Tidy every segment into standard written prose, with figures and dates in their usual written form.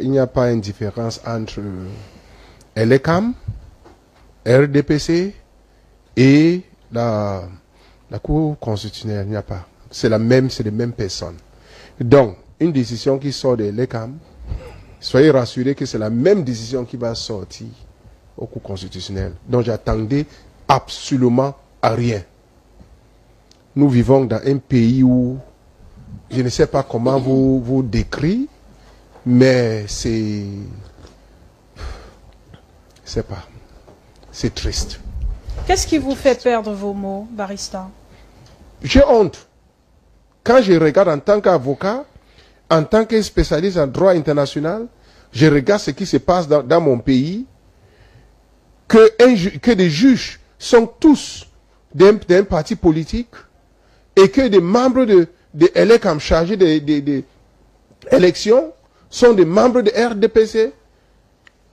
Il n'y a pas une différence entre LECAM, RDPC et la Cour constitutionnelle. Il n'y a pas. C'est les mêmes personnes. Donc, une décision qui sort de l'ECAM, soyez rassurés que c'est la même décision qui va sortir au Cour constitutionnel. Donc, j'attendais absolument à rien. Nous vivons dans un pays où, je ne sais pas comment vous décrire, mais c'est triste. Qu'est-ce qui vous fait perdre vos mots, Barrister? J'ai honte. Quand je regarde en tant qu'avocat, en tant que spécialiste en droit international, je regarde ce qui se passe dans mon pays, que des juges sont tous d'un parti politique et que des membres de LECAM chargés des élections sont des membres de RDPC,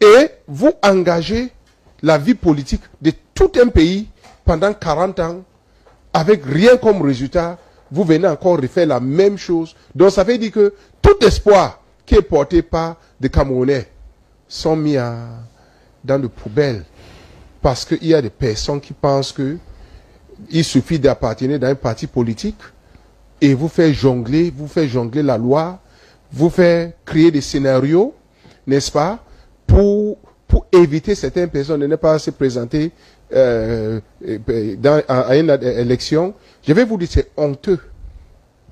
et vous engagez la vie politique de tout un pays pendant 40 ans avec rien comme résultat, vous venez encore refaire la même chose. Donc ça veut dire que tout espoir qui est porté par des Camerounais sont mis dans de poubelles, parce qu'il y a des personnes qui pensent que il suffit d'appartenir dans un parti politique et vous faire jongler la loi, vous faire créer des scénarios, n'est-ce pas, pour éviter certaines personnes de ne pas se présenter à une élection. Je vais vous dire, c'est honteux.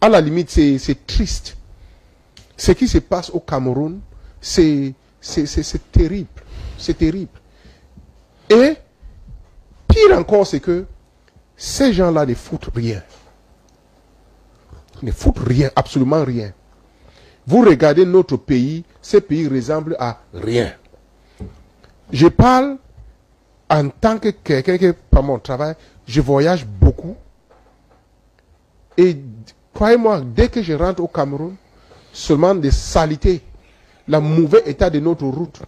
À la limite, c'est triste. Ce qui se passe au Cameroun, c'est terrible. C'est terrible. Et pire encore, c'est que ces gens-là ne foutent rien. Ils ne foutent rien, absolument rien. Vous regardez notre pays, ce pays ressemble à rien. Je parle en tant que quelqu'un qui, par mon travail, je voyage beaucoup. Et croyez-moi, dès que je rentre au Cameroun, seulement des saletés, le mauvais état de notre route,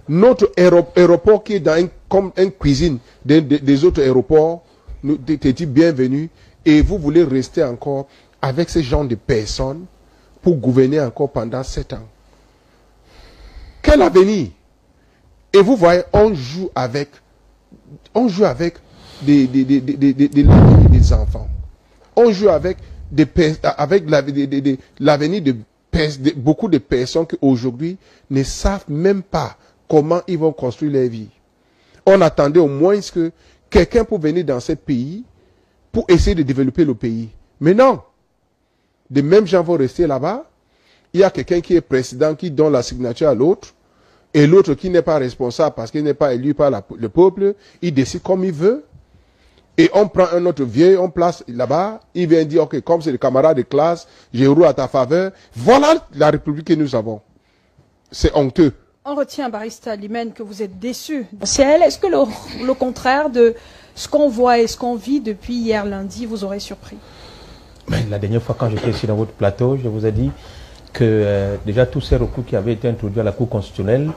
notre aéroport qui est dans comme une cuisine des autres aéroports, nous dit bienvenue, et vous voulez rester encore avec ce genre de personnes pour gouverner encore pendant 7 ans. Quel avenir? Et vous voyez, on joue avec des enfants. On joue avec l'avenir de beaucoup de personnes qui aujourd'hui ne savent même pas comment ils vont construire leur vie. On attendait au moins que quelqu'un puisse venir dans ce pays pour essayer de développer le pays. Mais non. De mêmes gens vont rester là-bas. Il y a quelqu'un qui est président qui donne la signature à l'autre. Et l'autre qui n'est pas responsable parce qu'il n'est pas élu par le peuple, il décide comme il veut. Et on prend un autre vieux, on place là-bas, il vient dire, ok, comme c'est le camarade de classe, je roule à ta faveur. Voilà la République que nous avons. C'est honteux. On retient, Barrister Limene, que vous êtes déçu. Est-ce que le contraire de ce qu'on voit et ce qu'on vit depuis hier lundi vous aurait surpris? La dernière fois, quand j'étais ici dans votre plateau, je vous ai dit que déjà tous ces recours qui avaient été introduits à la Cour constitutionnelle,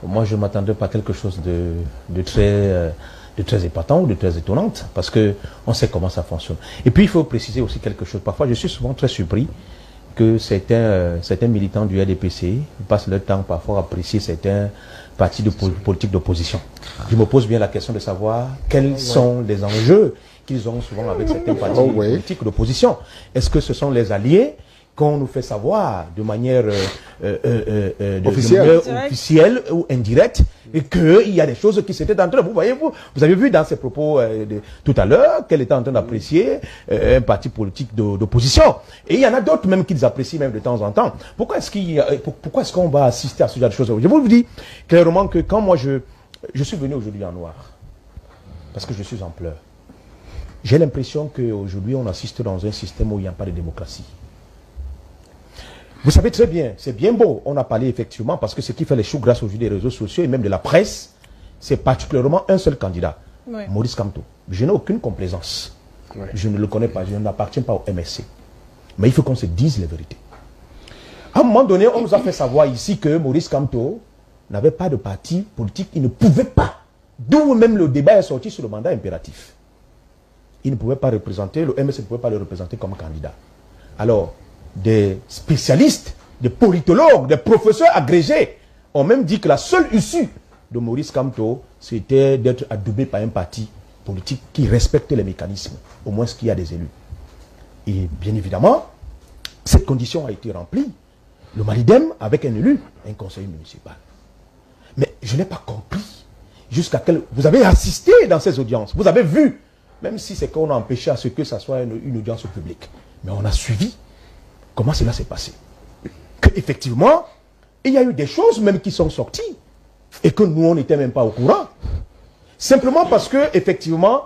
moi je ne m'attendais pas à quelque chose de très épatant ou de très étonnante, parce qu'on sait comment ça fonctionne. Et puis il faut préciser aussi quelque chose. Parfois je suis souvent très surpris que certains militants du RDPC passent leur temps parfois à apprécier certains partis de politique d'opposition. Je me pose bien la question de savoir quels sont les enjeux qu'ils ont souvent avec certains partis politiques d'opposition. Est-ce que ce sont les alliés qu'on nous fait savoir de manière officielle ou indirecte, et qu'il y a des choses qui s'étaient en train. Vous voyez, vous avez vu dans ses propos tout à l'heure qu'elle était en train d'apprécier un parti politique d'opposition. Et il y en a d'autres même qui les apprécient même de temps en temps. Pourquoi est-ce qu'on va assister à ce genre de choses? Je vous dis clairement que quand moi je suis venu aujourd'hui en noir, parce que je suis en pleurs, j'ai l'impression qu'aujourd'hui on assiste dans un système où il n'y a pas de démocratie. Vous savez très bien, c'est bien beau, on a parlé effectivement, parce que ce qui fait les choux grâce aujourd'hui des réseaux sociaux et même de la presse, c'est particulièrement un seul candidat, Maurice Kamto. Je n'ai aucune complaisance. Je ne le connais pas, je n'appartiens pas au MSC. Mais il faut qu'on se dise la vérité. À un moment donné, on nous a fait savoir ici que Maurice Kamto n'avait pas de parti politique, il ne pouvait pas. D'où même le débat est sorti sur le mandat impératif. Il ne pouvait pas représenter, le MSC ne pouvait pas le représenter comme candidat. Alors, des spécialistes, des politologues, des professeurs agrégés ont même dit que la seule issue de Maurice Kamto, c'était d'être adoubé par un parti politique qui respecte les mécanismes, au moins ce qu'il y a des élus. Et bien évidemment, cette condition a été remplie. Le Malidem avec un élu, un conseiller municipal. Mais je n'ai pas compris jusqu'à quel... Vous avez assisté dans ces audiences, vous avez vu, même si c'est qu'on a empêché à ce que ça soit une audience publique. Mais on a suivi comment cela s'est passé. Qu'effectivement, il y a eu des choses même qui sont sorties et que nous, on n'était même pas au courant. Simplement parce que, effectivement,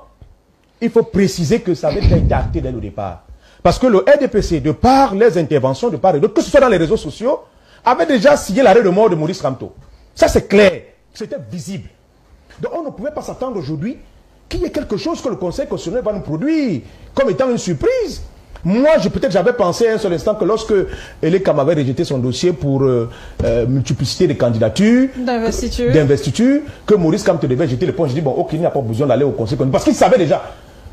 il faut préciser que ça avait déjà été acté dès le départ. Parce que le RDPC, de par les interventions, de part et d'autre, que ce soit dans les réseaux sociaux, avait déjà signé l'arrêt de mort de Maurice Kamto. Ça, c'est clair. C'était visible. Donc, on ne pouvait pas s'attendre aujourd'hui qu'il y ait quelque chose que le Conseil constitutionnel va nous produire comme étant une surprise. Moi, peut-être j'avais pensé un seul instant que lorsque Elekam avait rejeté son dossier pour multiplicité de candidatures, d'investiture, que Maurice Kamto devait jeter le point. Je dis, bon, ok, il n'y a pas besoin d'aller au Conseil constitutionnel. Parce qu'il savait déjà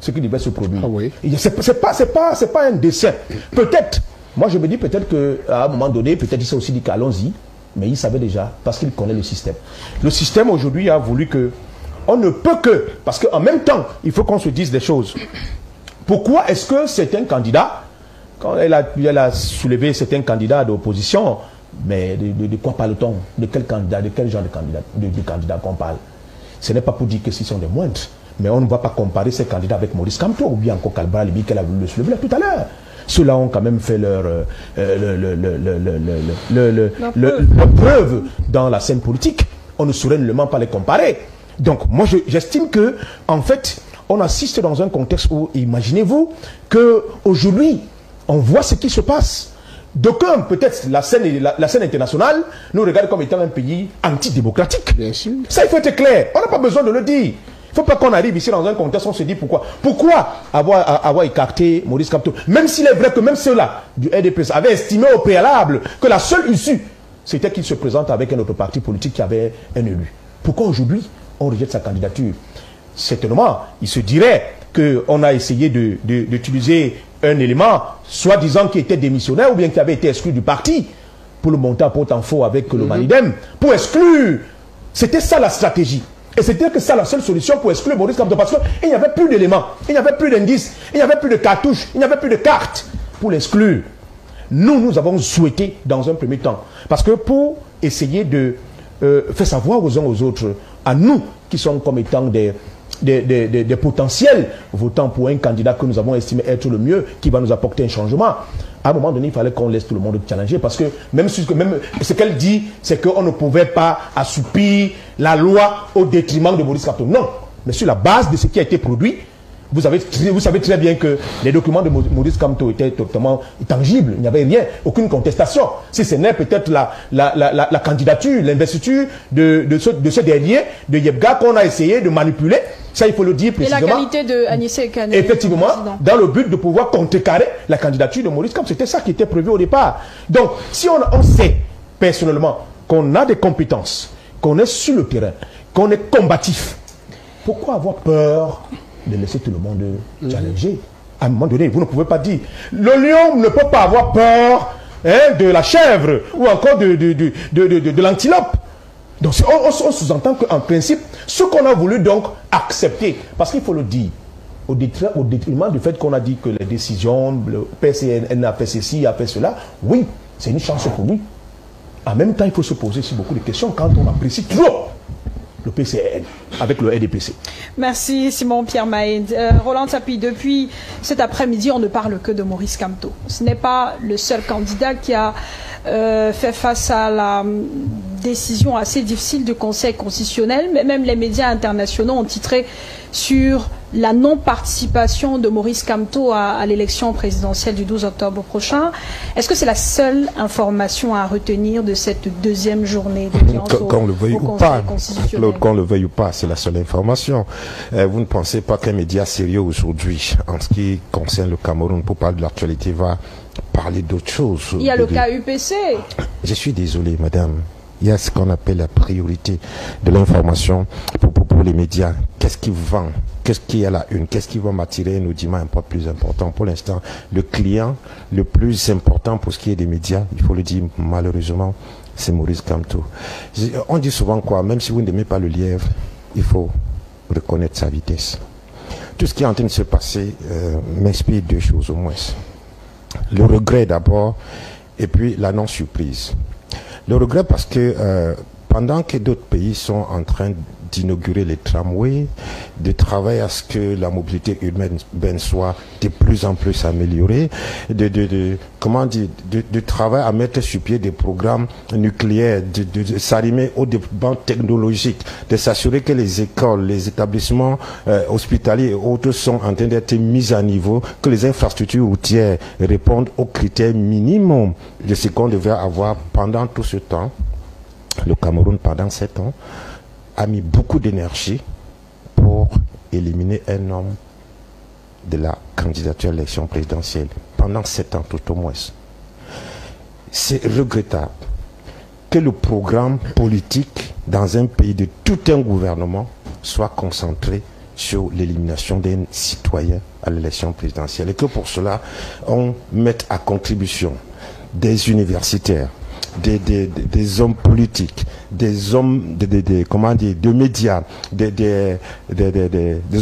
ce qui devait se produire. Ah oui. C'est pas un dessin. Peut-être, moi je me dis peut-être qu'à un moment donné, peut-être il s'est aussi dit qu'allons-y, mais il savait déjà, parce qu'il connaît le système. Le système aujourd'hui a voulu que, on ne peut que, parce qu'en même temps, il faut qu'on se dise des choses. Pourquoi est-ce que certains candidats, quand elle a soulevé certains candidats d'opposition, mais de quoi parle-t-on? De quel candidat, de quel genre de candidat qu'on parle? Ce n'est pas pour dire que s'ils sont des moindres. Mais on ne va pas comparer ces candidats avec Maurice Kamto ou bien encore Kalbara Libi qu'elle a voulu le soulever tout à l'heure. Ceux-là ont quand même fait leur preuve dans la scène politique. On ne saurait nullement pas les comparer. Donc moi j'estime que en fait on assiste dans un contexte où, imaginez-vous qu'aujourd'hui on voit ce qui se passe. D'aucuns, peut-être la scène internationale nous regarde comme étant un pays antidémocratique. Bien sûr. Ça il faut être clair. On n'a pas besoin de le dire. Il ne faut pas qu'on arrive ici dans un contexte où on se dit pourquoi. Pourquoi avoir écarté Maurice Kamto? Même s'il est vrai que même ceux-là du RDPC avaient estimé au préalable que la seule issue, c'était qu'il se présente avec un autre parti politique qui avait un élu. Pourquoi aujourd'hui on rejette sa candidature? Certainement, il se dirait qu'on a essayé d'utiliser un élément, soi-disant qui était démissionnaire ou bien qui avait été exclu du parti, pour le monter à porte-en-faux avec le Malidem, pour exclure. C'était ça la stratégie. Et c'était que ça la seule solution pour exclure Maurice Kamto, parce qu'il n'y avait plus d'éléments, il n'y avait plus d'indices, il n'y avait plus de cartouches, il n'y avait plus de cartes pour l'exclure. Nous avons souhaité dans un premier temps, parce que pour essayer de faire savoir aux uns aux autres, à nous qui sommes comme étant des potentiels votants pour un candidat que nous avons estimé être le mieux, qui va nous apporter un changement. À un moment donné, il fallait qu'on laisse tout le monde challenger, parce que même ce qu'elle dit, c'est qu'on ne pouvait pas assoupir la loi au détriment de Maurice Kamto. Non, mais sur la base de ce qui a été produit, vous savez très bien que les documents de Maurice Kamto étaient totalement tangibles. Il n'y avait rien, aucune contestation. Si ce n'est peut-être la candidature, l'investiture de ce dernier, de Yebga, qu'on a essayé de manipuler. Ça, il faut le dire précisément. Et la qualité de Anissé Kane. Effectivement, dans le but de pouvoir contrecarrer la candidature de Maurice Kamto. C'était ça qui était prévu au départ. Donc, si on sait personnellement qu'on a des compétences, qu'on est sur le terrain, qu'on est combatif, pourquoi avoir peur de laisser tout le monde challenger? À un moment donné, vous ne pouvez pas dire le lion ne peut pas avoir peur de la chèvre ou encore de l'antilope. Donc on sous-entend qu'en principe, ce qu'on a voulu donc accepter, parce qu'il faut le dire, au détriment du fait qu'on a dit que les décisions, le PCN a fait ceci, a fait cela, oui, c'est une chance pour lui. En même temps, il faut se poser aussi beaucoup de questions quand on apprécie trop le PCN avec le RDPC. Merci Simon Pierre Maïd. Roland Tsapi, depuis cet après-midi, on ne parle que de Maurice Kamto. Ce n'est pas le seul candidat qui a fait face à la décision assez difficile du Conseil constitutionnel, mais même les médias internationaux ont titré sur la non-participation de Maurice Kamto à l'élection présidentielle du 12 octobre prochain. Est-ce que c'est la seule information à retenir de cette deuxième journée d'audience qu'on le veuille ou pas, qu'on le veuille ou pas, c'est la seule information. Vous ne pensez pas qu'un média sérieux aujourd'hui, en ce qui concerne le Cameroun, pour parler de l'actualité, va parler d'autre chose? Il y a le cas UPC. Je suis désolé, madame. Il y a ce qu'on appelle la priorité de l'information pour les médias. Qu'est-ce qui vous vend? Qu'est-ce qui est la une? Qu'est-ce qui va m'attirer un audimat un peu plus important? Pour l'instant, le client le plus important pour ce qui est des médias, il faut le dire malheureusement, c'est Maurice Kamto. On dit souvent quoi, même si vous n'aimez pas le lièvre, il faut reconnaître sa vitesse. Tout ce qui est en train de se passer m'inspire deux choses au moins. Le regret d'abord, et puis la non-surprise. Le regret parce que pendant que d'autres pays sont en train d'inaugurer les tramways, de travailler à ce que la mobilité urbaine soit de plus en plus améliorée, de travailler à mettre sur pied des programmes nucléaires, de s'arrimer aux développements technologiques, de s'assurer que les écoles, les établissements hospitaliers et autres sont en train d'être mis à niveau, que les infrastructures routières répondent aux critères minimums de ce qu'on devait avoir pendant tout ce temps. Le Cameroun, pendant 7 ans, a mis beaucoup d'énergie pour éliminer un homme de la candidature à l'élection présidentielle. Pendant 7 ans, tout au moins. C'est regrettable que le programme politique dans un pays de tout un gouvernement soit concentré sur l'élimination d'un citoyen à l'élection présidentielle. Et que pour cela, on mette à contribution des universitaires, des hommes politiques, des hommes de médias, des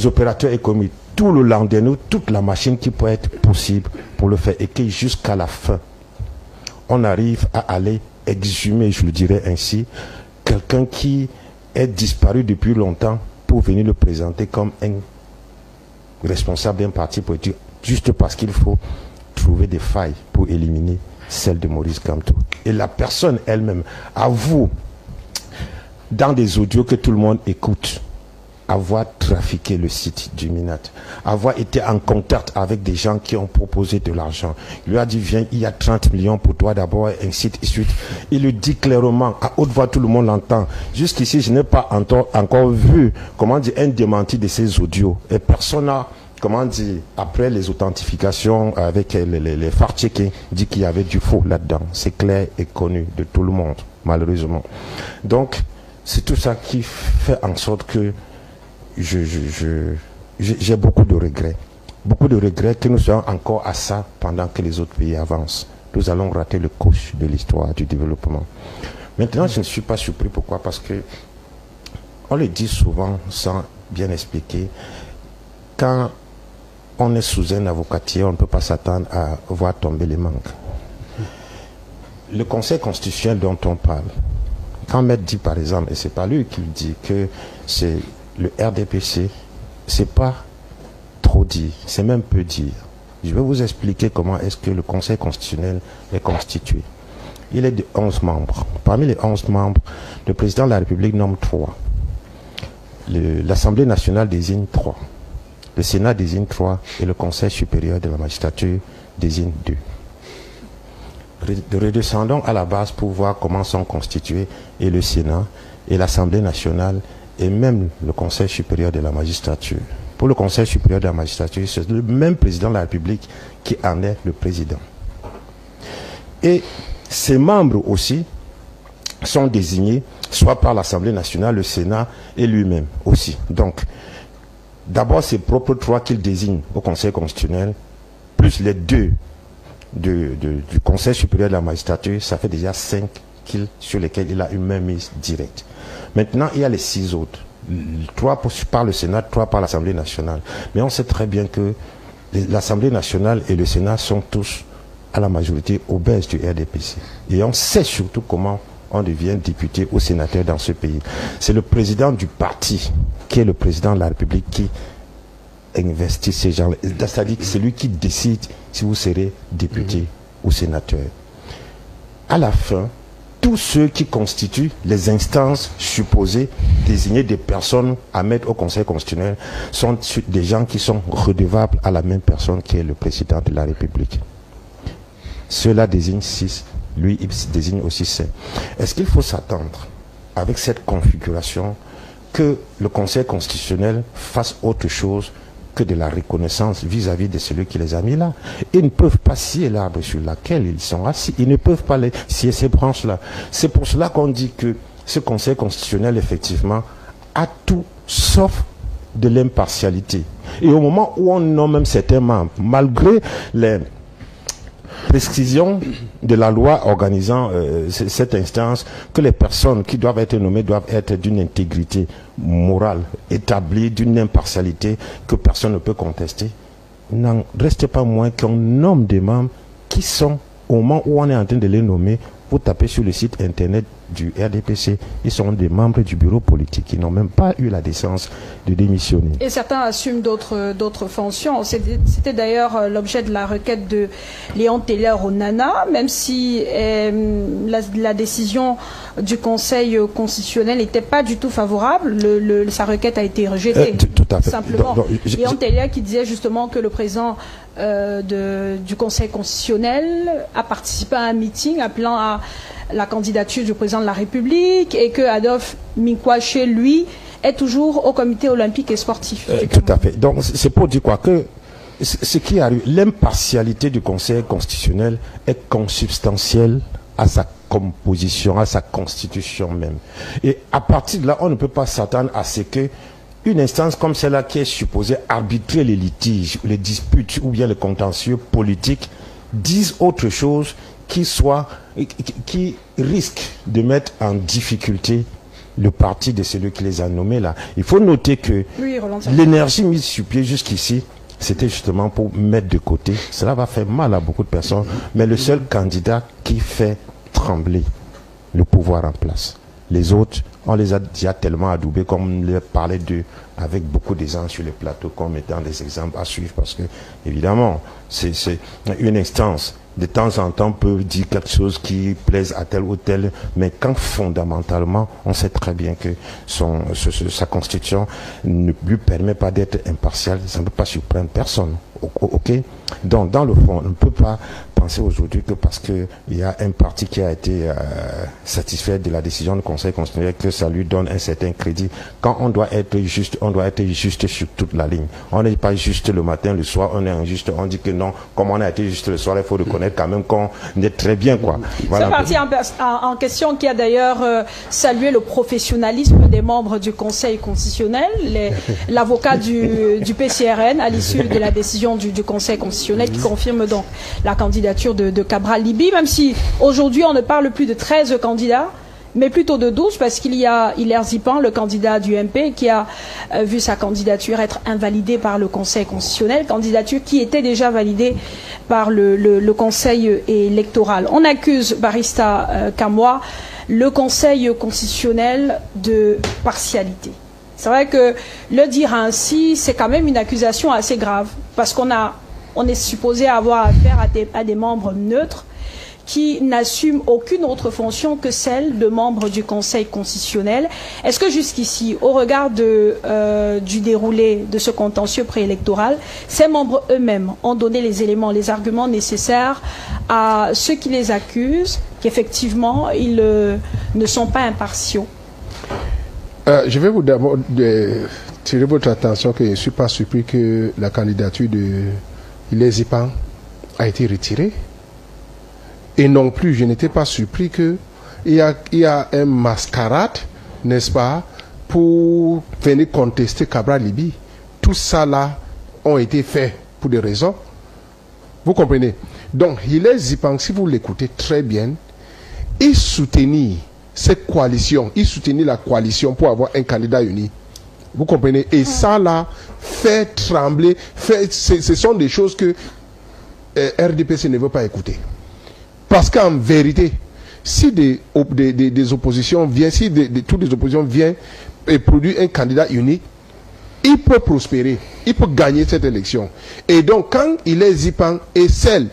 opérateurs économiques, tout le lendemain, toute la machine qui peut être possible pour le faire, et que jusqu'à la fin, on arrive à aller exhumer, je le dirais ainsi, quelqu'un qui est disparu depuis longtemps pour venir le présenter comme un responsable d'un parti politique, juste parce qu'il faut trouver des failles pour éliminer celle de Maurice Kamto. Et la personne elle-même avoue, dans des audios que tout le monde écoute, avoir trafiqué le site du Minat, avoir été en contact avec des gens qui ont proposé de l'argent. Il lui a dit, viens, il y a 30 millions pour toi d'abord, ainsi de suite. Il le dit clairement, à haute voix, tout le monde l'entend. Jusqu'ici, je n'ai pas encore vu, un démenti de ces audios. Et personne n'a, après les authentifications avec les fact-checking, dit qu'il y avait du faux là-dedans. C'est clair et connu de tout le monde, malheureusement. Donc, c'est tout ça qui fait en sorte que j'ai beaucoup de regrets. Beaucoup de regrets que nous soyons encore à ça pendant que les autres pays avancent. Nous allons rater le coche de l'histoire du développement. Maintenant, je ne suis pas surpris. Pourquoi? Parce que on le dit souvent sans bien expliquer. Quand on est sous un avocatier, on ne peut pas s'attendre à voir tomber les manques. Le Conseil constitutionnel dont on parle, quand Maître dit par exemple, et c'est pas lui qui dit que c'est le RDPC, c'est pas trop dit, c'est même peu dire. Je vais vous expliquer comment est-ce que le Conseil constitutionnel est constitué. Il est de 11 membres. Parmi les 11 membres, le président de la République nomme 3. L'Assemblée nationale désigne 3. Le Sénat désigne 3 et le Conseil supérieur de la magistrature désigne 2. Redescendons à la base pour voir comment sont constitués et le Sénat et l'Assemblée nationale et même le Conseil supérieur de la magistrature. Pour le Conseil supérieur de la magistrature, c'est le même président de la République qui en est le président. Et ses membres aussi sont désignés soit par l'Assemblée nationale, le Sénat et lui-même aussi. Donc, d'abord ses propres 3 qu'il désigne au Conseil constitutionnel, plus les 2 du Conseil supérieur de la magistrature, ça fait déjà 5 sur lesquels il a une mainmise directe. Maintenant, il y a les 6 autres. 3 par le Sénat, 3 par l'Assemblée nationale. Mais on sait très bien que l'Assemblée nationale et le Sénat sont tous à la majorité obèses du RDPC. Et on sait surtout comment on devient député ou sénateur dans ce pays. C'est le président du parti qui est le président de la République qui investit ces gens-là. C'est-à-dire que c'est lui qui décide si vous serez député ou sénateur. À la fin, tous ceux qui constituent les instances supposées désigner des personnes à mettre au Conseil constitutionnel sont des gens qui sont redevables à la même personne qui est le président de la République. Ceux-là désignent 6, lui il désigne aussi 5. Est-ce qu'il faut s'attendre, avec cette configuration, que le Conseil constitutionnel fasse autre chose que de la reconnaissance vis-à-vis de celui qui les a mis là? Ils ne peuvent pas scier l'arbre sur lequel ils sont assis. Ils ne peuvent pas scier ces branches-là. C'est pour cela qu'on dit que ce Conseil constitutionnel, effectivement, a tout sauf de l'impartialité. Et au moment où on nomme même certains membres, malgré précision de la loi organisant cette instance, que les personnes qui doivent être nommées doivent être d'une intégrité morale établie, d'une impartialité que personne ne peut contester. N'en reste pas moins qu'on nomme des membres qui sont, au moment où on est en train de les nommer, vous tapez sur le site internet du RDPC, ils sont des membres du bureau politique. Ils n'ont même pas eu la décence de démissionner. Et certains assument d'autres fonctions. C'était d'ailleurs l'objet de la requête de Léon Taylor au Nana, même si la décision du Conseil constitutionnel n'était pas du tout favorable. Sa requête a été rejetée. Tout à fait. Simplement. Léon Taylor qui disait justement que le président du Conseil constitutionnel a participé à un meeting appelant à la candidature du président de la République et que Adolphe Minkwache, lui, est toujours au comité olympique et sportif. Tout à fait. Donc, c'est pour dire quoi que ce qui arrive, l'impartialité du Conseil constitutionnel est consubstantielle à sa composition, à sa constitution même. Et à partir de là, on ne peut pas s'attendre à ce que une instance comme celle-là qui est supposée arbitrer les litiges, les disputes ou bien les contentieux politiques dise autre chose qui risque de mettre en difficulté le parti de celui qui les a nommés là. Il faut noter que l'énergie mise sur pied jusqu'ici, c'était justement pour mettre de côté. Cela va faire mal à beaucoup de personnes, mais le seul candidat qui fait trembler le pouvoir en place. Les autres, on les a déjà tellement adoubés, comme on les parlait d'eux, avec beaucoup d'aisance sur les plateaux, comme étant des exemples à suivre, parce que, évidemment, c'est une instance. De temps en temps, peut dire quelque chose qui plaise à tel ou tel, mais quand fondamentalement, on sait très bien que sa constitution ne lui permet pas d'être impartial, ça ne peut pas surprendre personne. Ok? Donc, dans le fond, on ne peut pas penser aujourd'hui que parce qu'il y a un parti qui a été satisfait de la décision du Conseil constitutionnel, que ça lui donne un certain crédit. Quand on doit être juste, on doit être juste sur toute la ligne. On n'est pas juste le matin, le soir, on est injuste, on dit que non, comme on a été juste le soir, il faut reconnaître quand même qu'on est très bien, quoi. Voilà. C'est un parti en question qui a d'ailleurs salué le professionnalisme des membres du Conseil constitutionnel. L'avocat du PCRN, à l'issue de la décision du Conseil constitutionnel, qui confirme donc la candidature de Cabral Libye, même si aujourd'hui on ne parle plus de 13 candidats, mais plutôt de 12, parce qu'il y a Hilaire Zipan, le candidat du MP, qui a vu sa candidature être invalidée par le Conseil constitutionnel, candidature qui était déjà validée par le Conseil électoral. On accuse Barista Kamwa, le Conseil constitutionnel, de partialité. C'est vrai que le dire ainsi, c'est quand même une accusation assez grave, parce qu'on est supposé avoir affaire à des membres neutres qui n'assument aucune autre fonction que celle de membres du Conseil constitutionnel. Est-ce que jusqu'ici, au regard du déroulé de ce contentieux préélectoral, ces membres eux-mêmes ont donné les éléments, les arguments nécessaires à ceux qui les accusent, qu'effectivement, ils ne sont pas impartiaux? Je vais vous d'abord tirer votre attention que je ne suis pas surpris que la candidature de Hilaire Zipan a été retirée. Et non plus, je n'étais pas surpris qu'il y a un mascarade, n'est-ce pas, pour venir contester Cabral Libye. Tout ça là ont été faits pour des raisons. Vous comprenez? Donc, Hilaire Zipan, si vous l'écoutez très bien, il soutenait cette coalition, il soutenait la coalition pour avoir un candidat uni. Vous comprenez? Et ça là fait trembler, ce sont des choses que RDPC ne veut pas écouter. Parce qu'en vérité, si des oppositions viennent, si toutes les oppositions viennent et produisent un candidat unique, il peut prospérer, il peut gagner cette élection. Et donc, quand il est Zipan et celle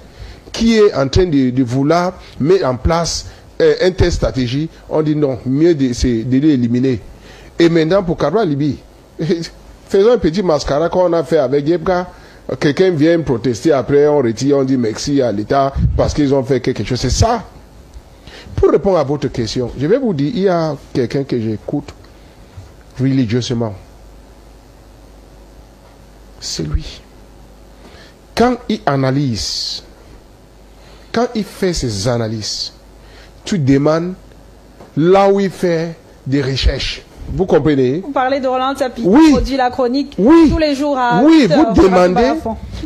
qui est en train de vouloir mettre en place un telle stratégie, on dit non, mieux de l'éliminer. Et maintenant, pour Cabral Libye, faisons un petit mascara qu'on a fait avec Yebka. Quelqu'un vient protester, après on retire, on dit merci à l'État parce qu'ils ont fait quelque chose. C'est ça. Pour répondre à votre question, je vais vous dire, il y a quelqu'un que j'écoute religieusement. C'est lui. Quand il analyse, quand il fait ses analyses, tu demandes là où il fait des recherches. Vous comprenez? Vous parlez de Roland Tapi, oui. produit la chronique oui. tous les jours à oui, 8 heures, vous demandez,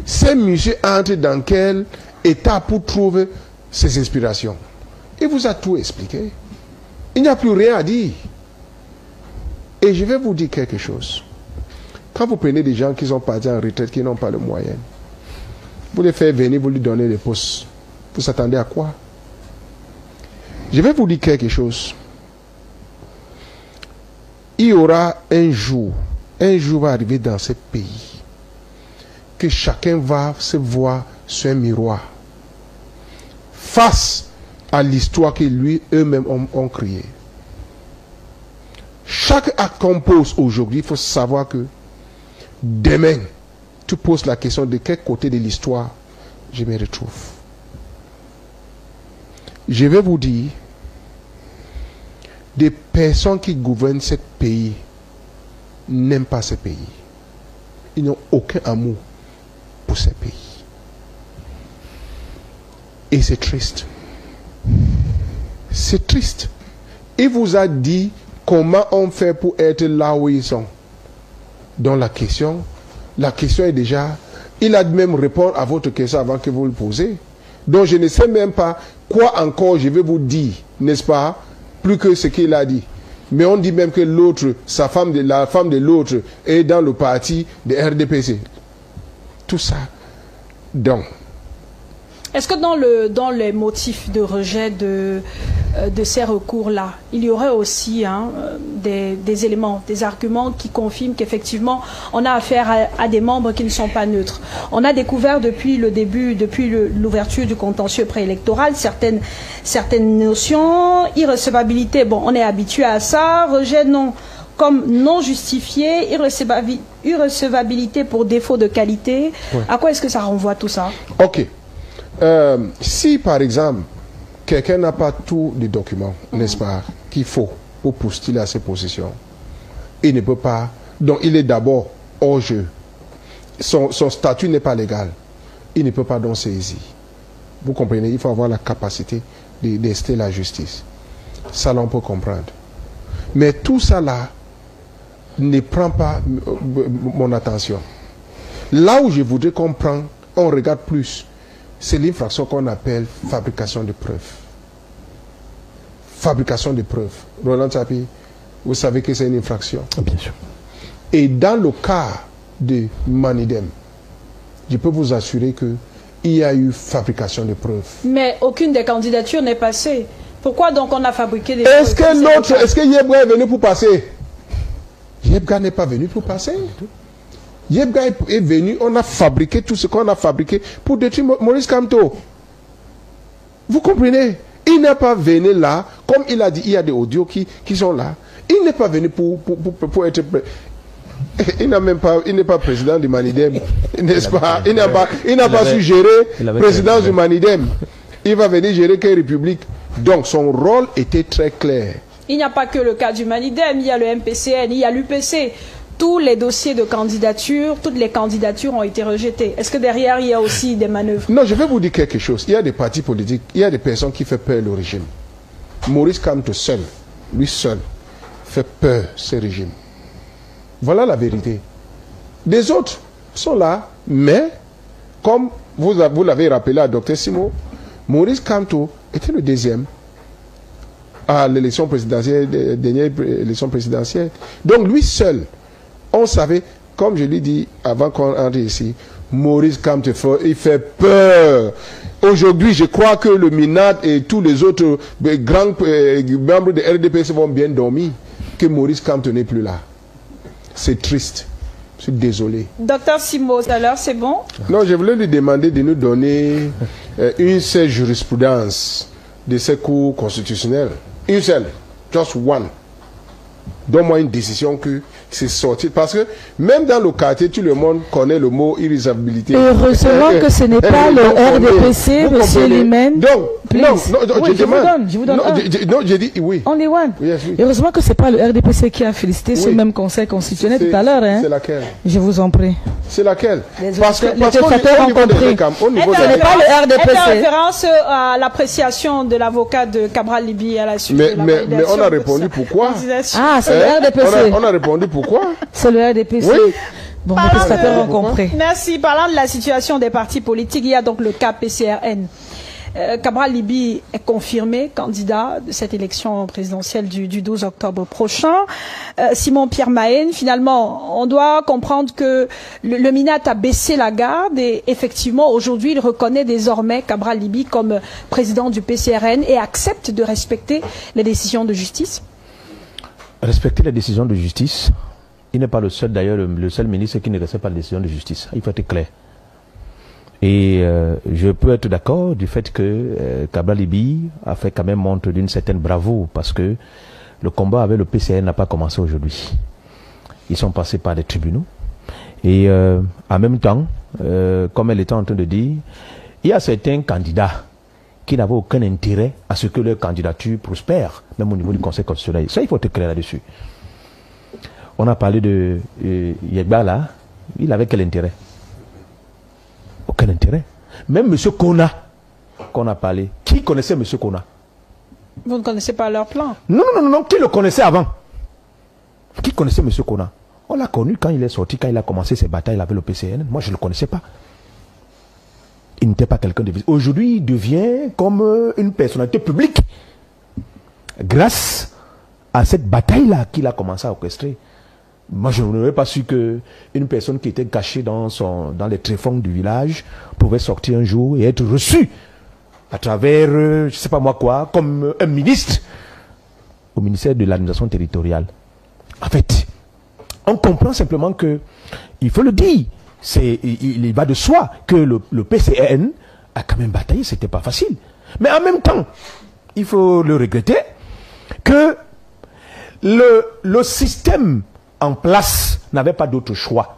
ces monsieur entre dans quel étapes pour trouver ses inspirations. Il vous a tout expliqué. Il n'y a plus rien à dire. Et je vais vous dire quelque chose. Quand vous prenez des gens qui sont partis en retraite, qui n'ont pas le moyen, vous les faites venir, vous lui donnez des postes. Vous attendez à quoi? Je vais vous dire quelque chose. Il y aura un jour va arriver dans ce pays, que chacun va se voir sur un miroir, face à l'histoire que eux-mêmes ont créée. Chaque acte qu'on pose aujourd'hui, il faut savoir que demain, tu poses la question de quel côté de l'histoire je me retrouve. Je vais vous dire, des personnes qui gouvernent ce pays n'aiment pas ce pays. Ils n'ont aucun amour pour ce pays. Et c'est triste. C'est triste. Il vous a dit comment on fait pour être là où ils sont. Donc la question est déjà... Il a même répondu à votre question avant que vous le posez. Donc je ne sais même pas quoi encore je vais vous dire, n'est-ce pas, plus que ce qu'il a dit. Mais on dit même que l'autre, la femme de l'autre est dans le parti de RDPC. Tout ça. Donc. Est-ce que dans les motifs de rejet de ces recours-là, il y aurait aussi des éléments, des arguments qui confirment qu'effectivement, on a affaire à des membres qui ne sont pas neutres. On a découvert depuis le début, depuis l'ouverture du contentieux préélectoral, certaines notions, irrecevabilité, bon, on est habitué à ça, rejet non, comme non justifié, irrecevabilité pour défaut de qualité. Ouais. À quoi est-ce que ça renvoie tout ça? Ok. Si par exemple quelqu'un n'a pas tous les documents, n'est-ce pas, qu'il faut pour postuler à ses positions, il ne peut pas, donc il est d'abord hors jeu, son statut n'est pas légal, il ne peut pas donc saisir. Vous comprenez, il faut avoir la capacité d'ester la justice. Ça là on peut comprendre. Mais tout ça là ne prend pas mon attention. Là où je voudrais qu'on prenne, on regarde plus, c'est l'infraction qu'on appelle fabrication de preuves. Fabrication de preuves. Roland Tapi, vous savez que c'est une infraction. Bien sûr. Et dans le cas de Manidem, je peux vous assurer qu'il y a eu fabrication de preuves. Mais aucune des candidatures n'est passée. Pourquoi donc on a fabriqué des preuves? Est-ce que Yebga est venu pour passer? Yebga n'est pas venu pour passer. Yebga est venu, on a fabriqué tout ce qu'on a fabriqué pour détruire Maurice Kamto. Vous comprenez? Il n'est pas venu là, comme il a dit, il y a des audios qui sont là. Il n'est pas venu pour être... Il n'est pas président du Manidem, n'est-ce pas? Il n'a pas su gérer président du Manidem. Il va venir gérer quelle république? Donc son rôle était très clair. Il n'y a pas que le cas du Manidem, il y a le MPCN, il y a l'UPC. Tous les dossiers de candidature, toutes les candidatures ont été rejetées. Est-ce que derrière, il y a aussi des manœuvres? Non, je vais vous dire quelque chose. Il y a des partis politiques, il y a des personnes qui font peur au régime. Maurice Kamto seul, lui seul, fait peur ce régime. Voilà la vérité. Des autres sont là, mais, comme vous l'avez rappelé à Dr Simo, Maurice Kamto était le deuxième à l'élection présidentielle, dernière élection présidentielle. Donc lui seul, on savait, comme je l'ai dit avant qu'on entre ici, Maurice Kamto, il fait peur. Aujourd'hui, je crois que le MINAD et tous les autres grands membres de RDPC vont bien dormir, que Maurice Kamto n'est plus là. C'est triste. Je suis désolé. Docteur Simo, tout à l'heure, c'est bon? Non, je voulais lui demander de nous donner une seule jurisprudence de ces cours constitutionnels. Une seule. Just one. Donne-moi une décision que c'est sorti. Parce que même dans le quartier, tout le monde connaît le mot irrecevabilité. Heureusement que ce n'est pas le RDPC, monsieur Limen. Donc, non, oui, je vous donne non, j'ai dit oui. Only one. Yes, oui. Heureusement que ce n'est pas le RDPC qui a félicité ce même conseil constitutionnel tout à l'heure. Hein. C'est laquelle? Je vous en prie. C'est laquelle? Parce que ont compris. Ce n'est pas le RDPC. Elle fait référence à l'appréciation de l'avocat de Cabral Libi à la suite de la validation. Mais on a répondu pourquoi? Ah, c'est le RDPC. On a répondu pourquoi? C'est le RDPC. Oui. Bon, les spectateurs ont compris. Merci. Parlant de la situation des partis politiques, il y a donc le cas PCRN. Cabral Libye est confirmé candidat de cette élection présidentielle du 12 octobre prochain. Simon Pierre Mahén, finalement, on doit comprendre que le MINAT a baissé la garde et effectivement, aujourd'hui, il reconnaît désormais Cabral Libye comme président du PCRN et accepte de respecter les décisions de justice. Respecter les décisions de justice, il n'est pas le seul, d'ailleurs, le seul ministre qui ne respecte pas les décisions de justice. Il faut être clair. Et je peux être d'accord du fait que Cabral Libye a fait quand même montre d'une certaine bravoure parce que le combat avec le PCN n'a pas commencé aujourd'hui. Ils sont passés par des tribunaux. Et en même temps, comme elle était en train de dire, il y a certains candidats qui n'avaient aucun intérêt à ce que leur candidature prospère, même au niveau du Conseil constitutionnel. Ça, il faut être clair là-dessus. On a parlé de Yegba là, il avait quel intérêt? Aucun intérêt. Même M. Kona, qu'on a parlé, qui connaissait M. Kona? Vous ne connaissez pas leur plan? Non, qui le connaissait avant? Qui connaissait M. Kona? On l'a connu quand il est sorti, quand il a commencé ses batailles avec le PCN. Moi, je ne le connaissais pas. Il n'était pas quelqu'un de visible. Aujourd'hui, il devient comme une personnalité publique grâce à cette bataille-là qu'il a commencé à orchestrer. Moi, je n'aurais pas su qu'une personne qui était cachée dans les tréfonds du village pouvait sortir un jour et être reçue à travers, je ne sais pas moi quoi, comme un ministre au ministère de l'administration territoriale. En fait, on comprend simplement que, il faut le dire, il va de soi que le PCN a quand même bataillé, c'était pas facile. Mais en même temps, il faut le regretter, que le système en place n'avait pas d'autre choix.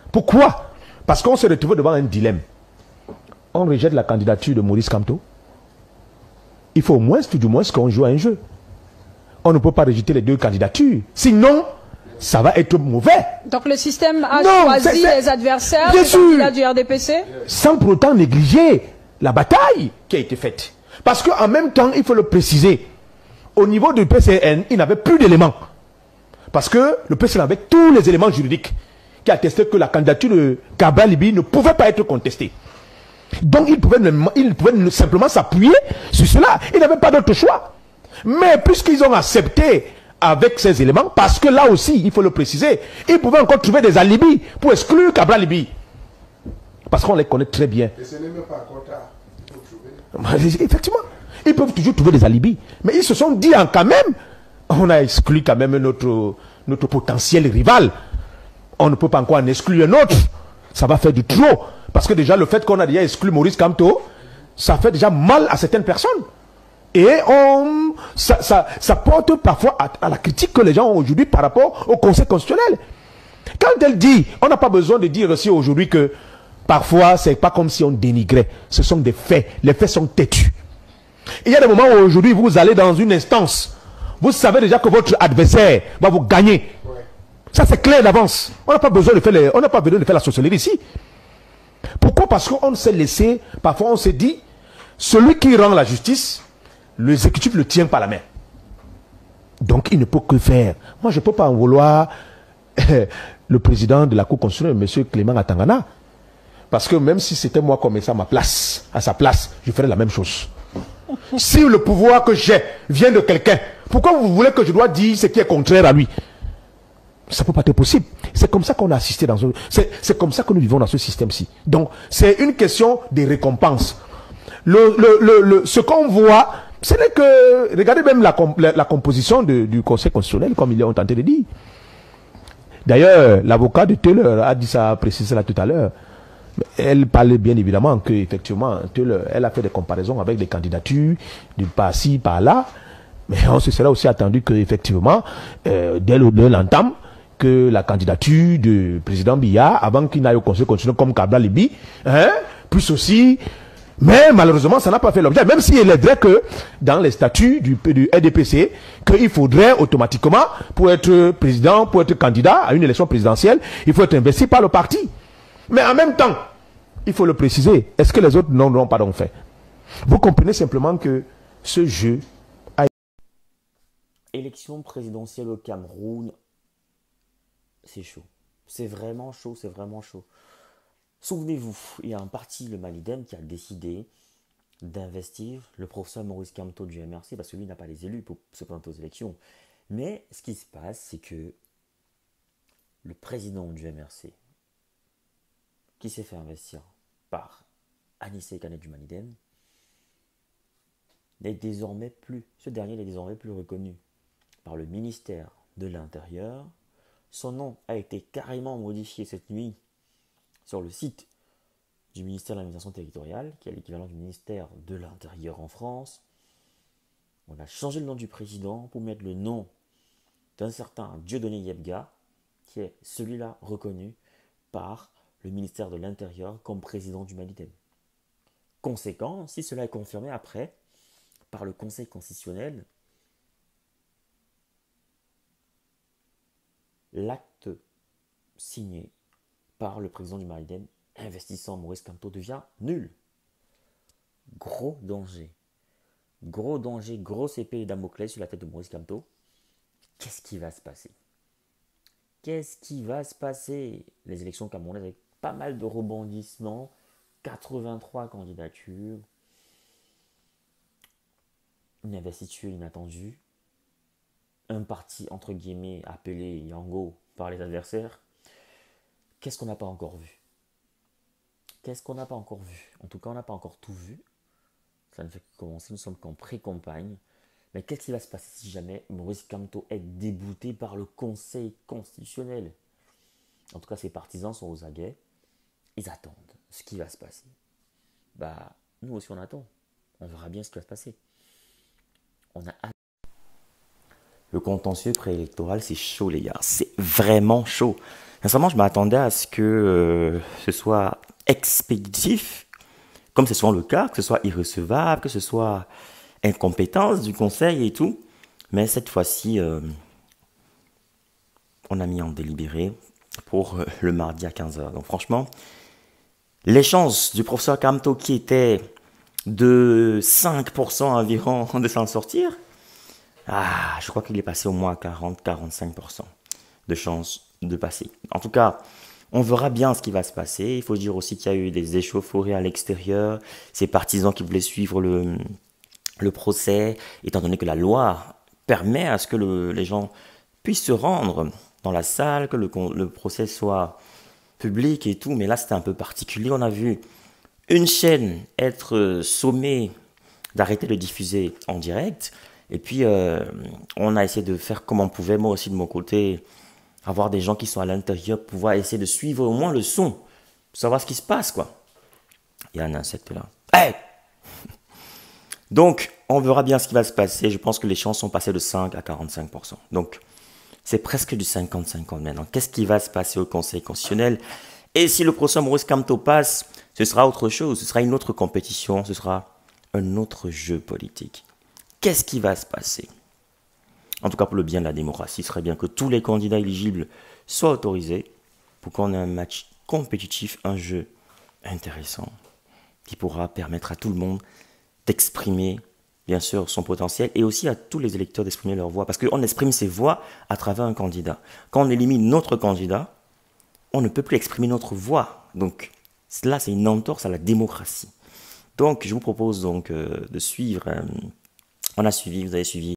Pourquoi? Parce qu'on se retrouvait devant un dilemme. On rejette la candidature de Maurice Kamto. Il faut au moins, tout du moins, qu'on joue à un jeu. On ne peut pas rejeter les deux candidatures. Sinon, ça va être mauvais. Donc le système a choisi les adversaires des candidats du RDPC? Sans pour autant négliger la bataille qui a été faite. Parce qu'en même temps, il faut le préciser, au niveau du PCN, il n'avait plus d'éléments. Parce que le PCN avait tous les éléments juridiques qui attestaient que la candidature de Cabral Libye ne pouvait pas être contestée. Donc il pouvait simplement s'appuyer sur cela. Il n'avait pas d'autre choix. Mais puisqu'ils ont accepté avec ces éléments, parce que là aussi, il faut le préciser, ils pouvaient encore trouver des alibis pour exclure Cabral Libye. Parce qu'on les connaît très bien. Et ce n'est même pas encore tard. Il faut trouver. Effectivement, ils peuvent toujours trouver des alibis. Mais ils se sont dit quand même, on a exclu quand même notre potentiel rival. On ne peut pas encore en exclure un autre. Ça va faire du trop. Parce que déjà, le fait qu'on a déjà exclu Maurice Kamto, ça fait déjà mal à certaines personnes. Et ça porte parfois à la critique que les gens ont aujourd'hui par rapport au Conseil constitutionnel. Quand elle dit, on n'a pas besoin de dire aussi aujourd'hui que parfois, c'est pas comme si on dénigrait. Ce sont des faits. Les faits sont têtus. Il y a des moments où aujourd'hui, vous allez dans une instance. Vous savez déjà que votre adversaire va vous gagner. Ça, c'est clair d'avance. On n'a pas besoin de faire la sorcellerie ici. Pourquoi? Parce qu'on s'est laissé, parfois on s'est dit, celui qui rend la justice, l'exécutif le tient par la main. Donc il ne peut que faire. Moi, je ne peux pas en vouloir le président de la Cour constitutionnelle, M. Clément Atangana. Parce que même si c'était moi comme ça à sa place, je ferais la même chose. Si le pouvoir que j'ai vient de quelqu'un, pourquoi vous voulez que je dois dire ce qui est contraire à lui? Ça ne peut pas être possible. C'est comme ça qu'on a assisté dans c'est comme ça que nous vivons dans ce système-ci. Donc, c'est une question des récompenses. Ce qu'on voit, ce n'est que, regardez même la composition du Conseil constitutionnel, comme ils ont tenté de dire. D'ailleurs, l'avocat de Teller a dit ça, précisé là tout à l'heure. Elle parlait bien évidemment que, effectivement, Teller, elle a fait des comparaisons avec des candidatures, du par-ci, par-là. Mais on se serait aussi attendu que, effectivement, dès l'entame, que la candidature du président Biya, avant qu'il n'aille au Conseil constitutionnel comme Cabral Libye, puisse aussi, mais malheureusement, ça n'a pas fait l'objet. Même s'il est vrai que dans les statuts du RDPC, qu'il faudrait automatiquement, pour être président, pour être candidat à une élection présidentielle, il faut être investi par le parti. Mais en même temps, il faut le préciser, est-ce que les autres n'ont pas donc fait? Vous comprenez simplement que ce jeu a... Élection présidentielle au Cameroun, c'est chaud. C'est vraiment chaud, c'est vraiment chaud. Souvenez-vous, il y a un parti, le Malidem, qui a décidé d'investir le professeur Maurice Kamto du MRC, parce que lui n'a pas les élus pour se présenter aux élections. Mais ce qui se passe, c'est que le président du MRC, qui s'est fait investir par Anissé Kanet du Malidem, ce dernier n'est désormais plus reconnu par le ministère de l'Intérieur. Son nom a été carrément modifié cette nuit sur le site du ministère de l'Administration territoriale, qui est l'équivalent du ministère de l'Intérieur en France. On a changé le nom du président pour mettre le nom d'un certain Dieudonné Yebga, qui est celui-là reconnu par le ministère de l'Intérieur comme président du Malidem. Conséquent, si cela est confirmé après par le Conseil constitutionnel, l'acte signé par le président du Malidem investissant Maurice Kamto devient nul. Gros danger. Gros danger, grosse épée de Damoclès sur la tête de Maurice Kamto. Qu'est-ce qui va se passer? Qu'est-ce qui va se passer? Les élections camerounaises avec pas mal de rebondissements, 83 candidatures, une investiture inattendue, un parti entre guillemets appelé Yango par les adversaires. Qu'est-ce qu'on n'a pas encore vu? Qu'est-ce qu'on n'a pas encore vu? En tout cas, on n'a pas encore tout vu. Ça ne fait que commencer, nous sommes qu'en pré-campagne. Mais qu'est-ce qui va se passer si jamais Maurice Kamto est débouté par le Conseil constitutionnel? En tout cas, ses partisans sont aux aguets. Ils attendent ce qui va se passer. Nous aussi, on attend. On verra bien ce qui va se passer. On a hâte. Le contentieux préélectoral, c'est chaud, les gars. C'est vraiment chaud. Sincèrement, je m'attendais à ce que ce soit expéditif, comme c'est souvent le cas, que ce soit irrecevable, que ce soit incompétence du conseil et tout. Mais cette fois-ci, on a mis en délibéré pour le mardi à 15h. Donc franchement, les chances du professeur Kamto qui était de 5% environ de s'en sortir, je crois qu'il est passé au moins à 40-45% de chances de passer. En tout cas, on verra bien ce qui va se passer. Il faut dire aussi qu'il y a eu des échauffourées à l'extérieur. Ces partisans qui voulaient suivre le procès, étant donné que la loi permet à ce que les gens puissent se rendre dans la salle, que le procès soit public et tout. Mais là, c'était un peu particulier. On a vu une chaîne être sommée d'arrêter de diffuser en direct. Et puis, on a essayé de faire comme on pouvait. Moi aussi, de mon côté, avoir des gens qui sont à l'intérieur, pouvoir essayer de suivre au moins le son, pour savoir ce qui se passe, quoi. Il y a un insecte là. Hey! Donc, on verra bien ce qui va se passer. Je pense que les chances sont passées de 5 à 45%. Donc, c'est presque du 50-50 maintenant. Qu'est-ce qui va se passer au Conseil constitutionnel? Et si le procès Maurice Kamto passe, ce sera autre chose. Ce sera une autre compétition. Ce sera un autre jeu politique. Qu'est-ce qui va se passer? En tout cas, pour le bien de la démocratie, il serait bien que tous les candidats éligibles soient autorisés pour qu'on ait un match compétitif, un jeu intéressant qui pourra permettre à tout le monde d'exprimer, bien sûr, son potentiel et aussi à tous les électeurs d'exprimer leur voix. Parce qu'on exprime ses voix à travers un candidat. Quand on élimine notre candidat, on ne peut plus exprimer notre voix. Donc, là, c'est une entorse à la démocratie. Donc, je vous propose donc de suivre. Vous avez suivi